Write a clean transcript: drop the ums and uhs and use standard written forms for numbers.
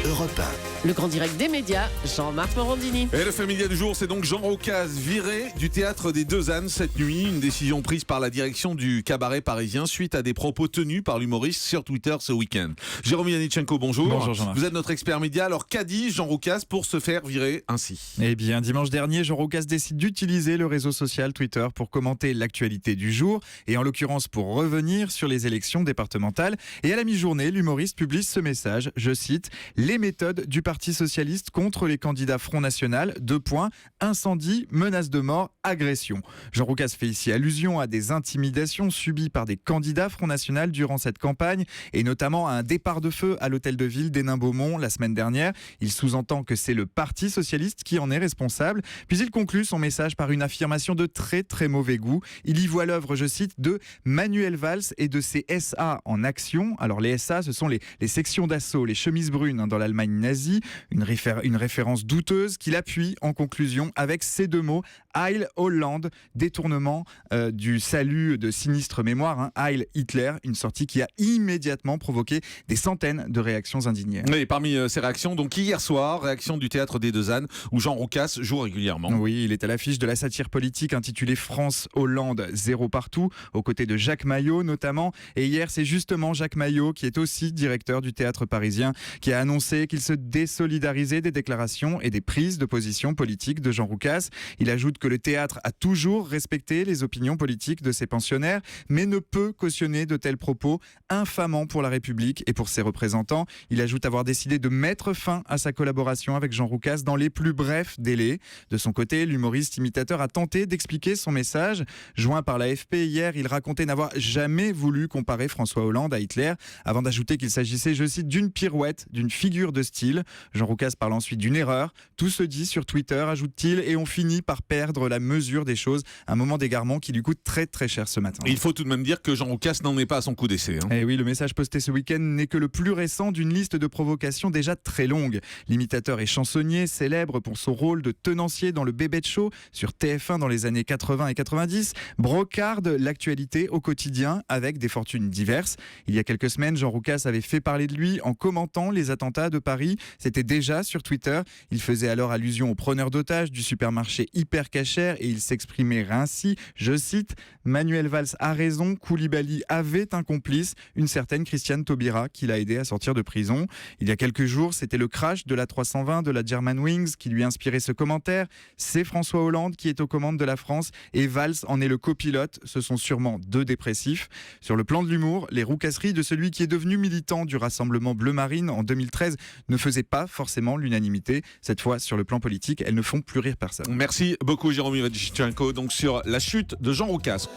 Europe 1. Le grand direct des médias, Jean-Marc Morandini. Et le Familia du jour, c'est donc Jean Roccaz, viré du théâtre des Deux Ânes cette nuit. Une décision prise par la direction du cabaret parisien suite à des propos tenus par l'humoriste sur Twitter ce week-end. Jérôme Yannichenko, bonjour. Bonjour Jean-Marc. Vous êtes notre expert média. Alors qu'a dit Jean Roccaz pour se faire virer ainsi ? Eh bien, dimanche dernier, Jean Roccaz décide d'utiliser le réseau social Twitter pour commenter l'actualité du jour et en l'occurrence pour revenir sur les élections départementales. Et à la mi-journée, l'humoriste publie ce message, je cite, « Les méthodes du Parti socialiste contre les candidats Front National, : incendie, menace de mort, agression ». Jean Roccaz fait ici allusion à des intimidations subies par des candidats Front National durant cette campagne et notamment à un départ de feu à l'hôtel de ville d'Hénin-Beaumont la semaine dernière. Il sous-entend que c'est le Parti socialiste qui en est responsable. Puis il conclut son message par une affirmation de très très mauvais goût. Il y voit l'œuvre, je cite, de Manuel Valls et de ses SA en action. Alors les SA, ce sont les sections d'assaut, les chemises brunes dans l'Allemagne nazie. Une référence douteuse qu'il appuie en conclusion avec ces deux mots, Heil Hollande, détournement du salut de sinistre mémoire, Heil Hitler, une sortie qui a immédiatement provoqué des centaines de réactions indignées. Et parmi ces réactions, donc hier soir, réaction du théâtre des Deux Ânes où Jean Roccaz joue régulièrement. Oui, il est à l'affiche de la satire politique intitulée France-Hollande, zéro partout, aux côtés de Jacques Maillot notamment. Et hier, c'est justement Jacques Maillot, qui est aussi directeur du théâtre parisien, qui a annoncé qu'il se désolidarisait des déclarations et des prises de position politiques de Jean Roccaz. Il ajoute que le théâtre a toujours respecté les opinions politiques de ses pensionnaires, mais ne peut cautionner de tels propos infamants pour la République et pour ses représentants. Il ajoute avoir décidé de mettre fin à sa collaboration avec Jean Roccaz dans les plus brefs délais. De son côté, l'humoriste imitateur a tenté d'expliquer son message. Joint par l'AFP hier, il racontait n'avoir jamais voulu comparer François Hollande à Hitler, avant d'ajouter qu'il s'agissait, je cite, d'une pirouette, d'une figure de style. Jean Roccaz parle ensuite d'une erreur. Tout se dit sur Twitter, ajoute-t-il, et on finit par perdre la mesure des choses. Un moment d'égarement qui lui coûte très très cher ce matin. Il faut tout de même dire que Jean Roccaz n'en est pas à son coup d'essai. Eh oui, le message posté ce week-end n'est que le plus récent d'une liste de provocations déjà très longue. L'imitateur et chansonnier, célèbre pour son rôle de tenancier dans le Bébête Show sur TF1 dans les années 80 et 90, brocarde l'actualité au quotidien avec des fortunes diverses. Il y a quelques semaines, Jean Roccaz avait fait parler de lui en commentant les attentats de Paris. C'était déjà sur Twitter. Il faisait alors allusion aux preneurs d'otages du supermarché Hyper Cacher et il s'exprimait ainsi, je cite, « Manuel Valls a raison, Koulibaly avait un complice, une certaine Christiane Taubira qui l'a aidé à sortir de prison ». Il y a quelques jours, c'était le crash de la 320 de la Germanwings qui lui inspirait ce commentaire. C'est François Hollande qui est aux commandes de la France et Valls en est le copilote. Ce sont sûrement deux dépressifs. Sur le plan de l'humour, les roucasseries de celui qui est devenu militant du Rassemblement Bleu Marine en 2013 ne faisaient pas forcément l'unanimité. Cette fois, sur le plan politique, elles ne font plus rire personne. Merci beaucoup Jérôme Yannichenko donc sur la chute de Jean Roccaz.